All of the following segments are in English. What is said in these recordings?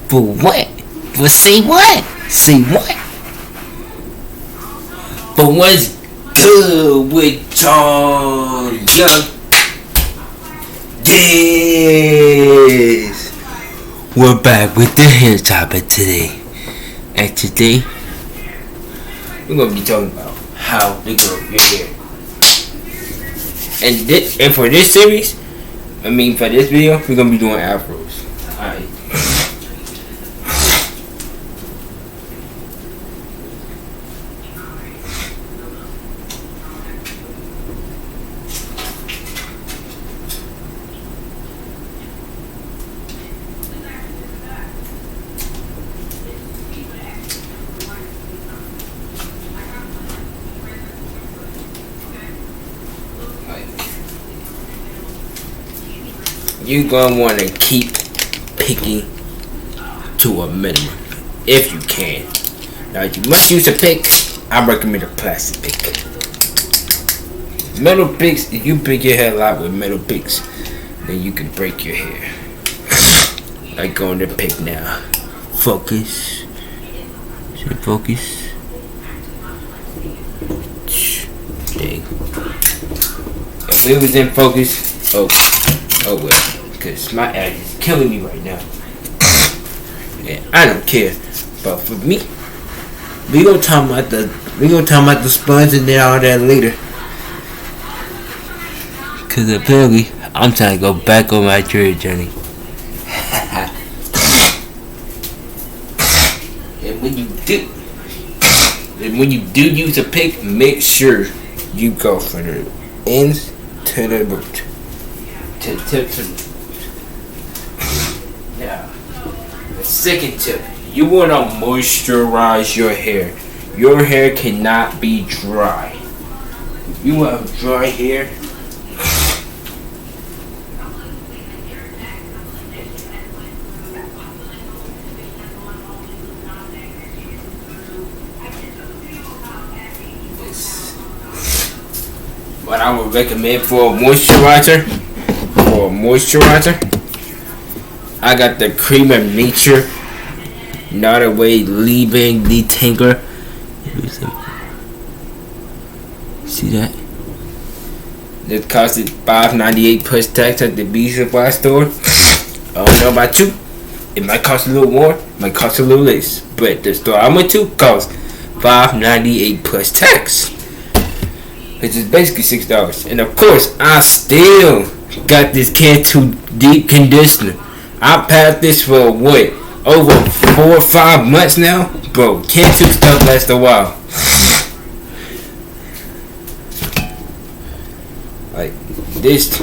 For what? For see what? See what? But what's good with y'all? Yes! We're back with the hair topic today. And today, we're going to be talking about how to grow your hair. And for this series, for this video, we're going to be doing afros. Alright. You're gonna want to keep picking to a minimum if you can. Now, you must use a pick. I recommend a plastic pick. Metal picks, if you pick your hair a lot with metal picks, then you can break your hair. Like on the pick now. Focus. Should focus. Dang. If it was in focus, oh well. Because my ad is killing me right now. And I don't care. But for me, we gonna talk about the sponge and then all that later. Cause apparently I'm trying to go back on my dread journey. And when you do use a pick, make sure you go from the ends to the root. To now, the second tip, you want to moisturize your hair. Your hair cannot be dry. If you have dry hair, what I would recommend for a moisturizer, I got the Cream of Nature, not a way leaving detangler. See that? This costed $5.98 plus tax at the beauty supply store. I don't know about you. It might cost a little more, it might cost a little less, but the store I went to cost $5.98 plus tax, which is basically $6. And of course, I still got this Cantu deep conditioner. I passed this for what, over 4 or 5 months now, bro. Cantu stuff lasts a while. Like this,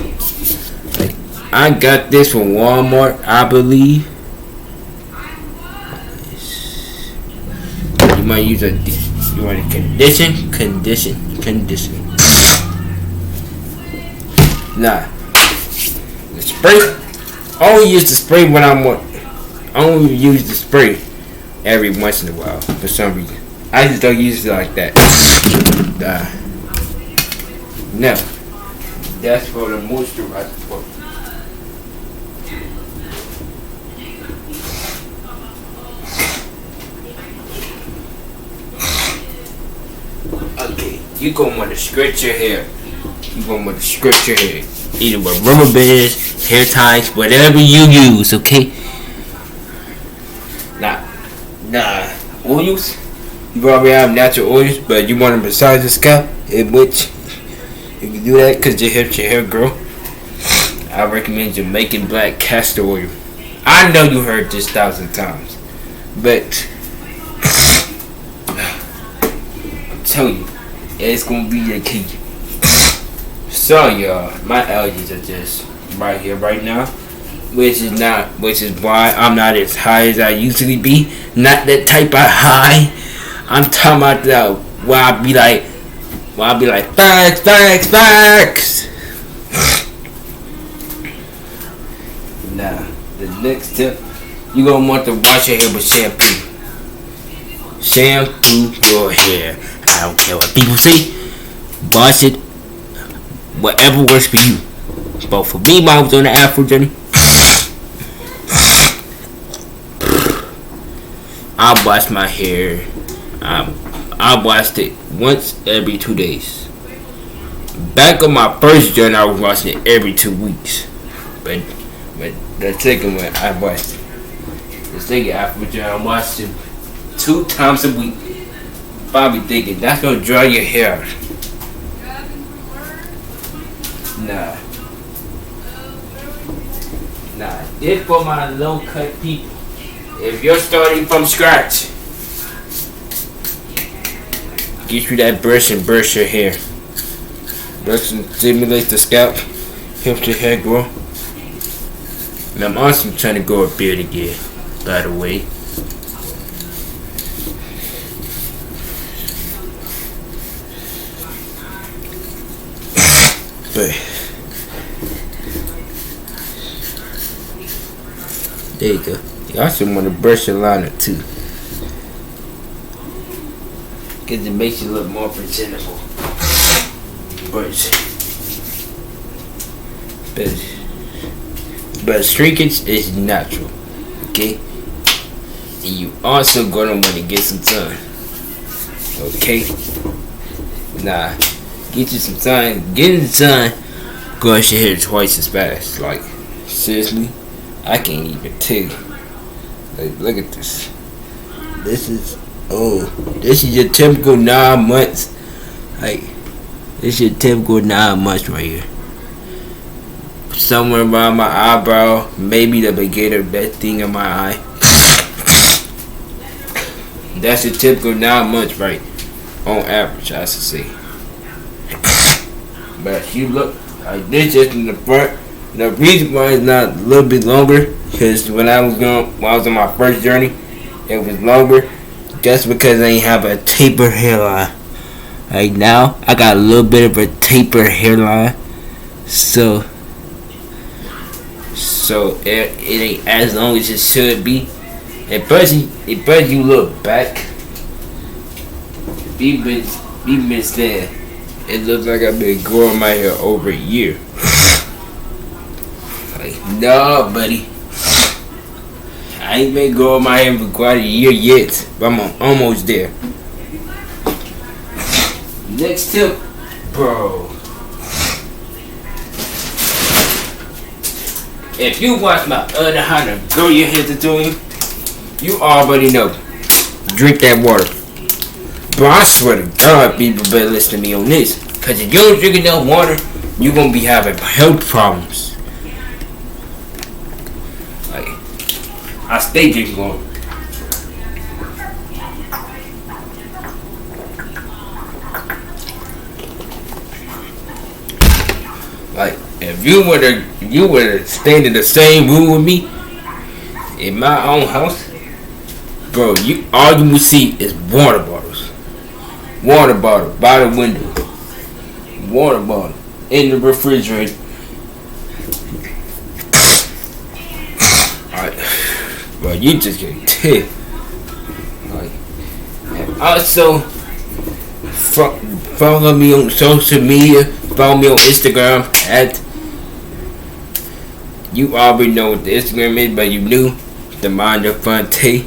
I got this from Walmart, I believe. You might use you want to condition. Nah, the spray. I only use the spray when I only use the spray every once in a while for some reason. I just don't use it like that. Now, that's for the moisturizer part. Okay, you're gonna want to stretch your hair. Either with rubber bands, hair ties, whatever you use, okay? Nah, oils. You already have natural oils, but you want to massage the scalp, in which you can do that because it helps your hair grow. I recommend Jamaican black castor oil. I know you heard this 1,000 times, but I'm telling you, it's gonna be the key. Sorry y'all, my allergies are just right here right now, which is why I'm not as high as I usually be. Not that type of high. I'm talking about that where I be like facts. Now, the next tip, you gonna want to wash your hair with shampoo. Shampoo your hair. I don't care what people say. Wash it. Whatever works for you. But for me, when I was on the afro journey, I wash my hair. I washed it once every 2 days. Back on my first journey, I was washing it every 2 weeks. But the second one, I washed it. The second afro journey, I washed it 2 times a week. Probably thinking that's gonna dry your hair out. Nah. This for my low cut people. If you're starting from scratch, get you that brush and brush your hair. Brush and stimulates the scalp, helps your hair grow. And I'm also trying to grow a beard again, by the way. But there you go. You also want to brush your liner too, because it makes you look more presentable. But shrinkage is natural, okay? And you also gonna want to get some sun, okay? Get you some sun. Getting the sun grows your hair twice as fast. Like, seriously, I can't even tell you. Like, look at this. This is your typical 9 months. Like, this is your typical 9 months right here. Somewhere around my eyebrow, maybe the beginning of that thing in my eye. That's your typical 9 months, right? On average, I should say. But you look like this just in the front. The reason why it's not a little bit longer, because when I was on my first journey, it was longer, just because I ain't have a taper hairline. Like now, I got a little bit of a taper hairline, so it ain't as long as it should be. And plus you look back, be missed there. It looks like I've been growing my hair over a year. Like, no, buddy. I ain't been growing my hair for quite a year yet, but I'm almost there. Next tip, bro. If you watch my other how to grow your hair tutorial, you already know. Drink that water. Bro, I swear to God, people better listen to me on this. Because if you don't drink enough water, you're going to be having health problems. Like, I stay drinking water. Like, if you were to stand in the same room with me, in my own house, bro, all you will see is water bottles. Water bottle by the window. Water bottle in the refrigerator. Alright. Bro, you just get tipped. Like, and also follow me on social media. Follow me on Instagram at, you already know what the Instagram is, but you knew the Mind of Fonte.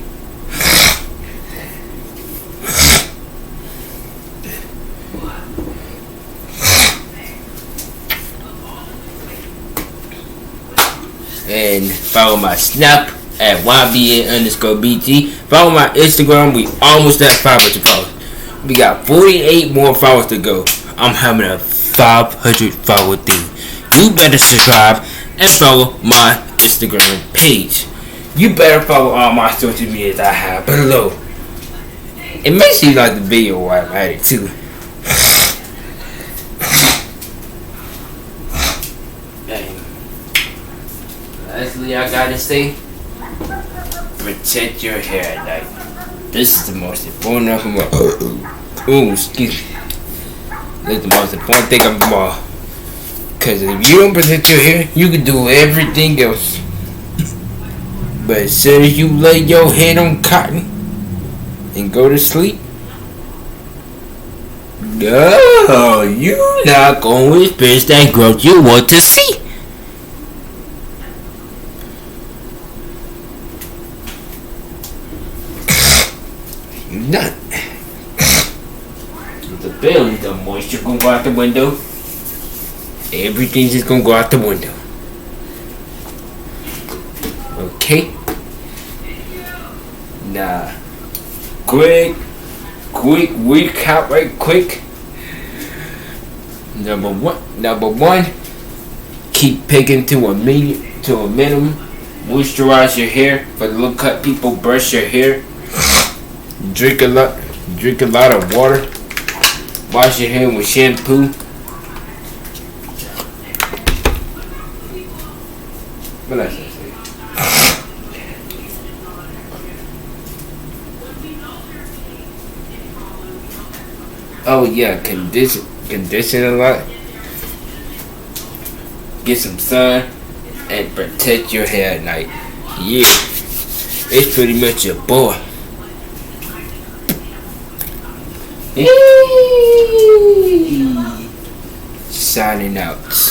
And follow my Snap at YBN_BG. Follow my Instagram. We almost at 500 followers. We got 48 more followers to go. I'm having a 500 follower thing. You better subscribe and follow my Instagram page. You better follow all my social medias I have below. And make sure you like the video while I'm at it too. Lastly, I gotta say, protect your hair at night. This is the most important of them all. Excuse me. This is the most important thing of them all. Because if you don't protect your hair, you can do everything else. But as soon as you lay your head on cotton and go to sleep, no, you're not going to experience that growth you want to see. None. The belly, the moisture gonna go out the window. Everything's just gonna go out the window. Okay. Now, quick recap right quick. Number one, keep picking to a minimum. Moisturize your hair. For the low cut people, brush your hair. Drink a lot of water. Wash your hair with shampoo. What else did I say? Oh yeah, condition a lot. Get some sun and protect your hair at night. Yeah, it's pretty much your boy. Signing out.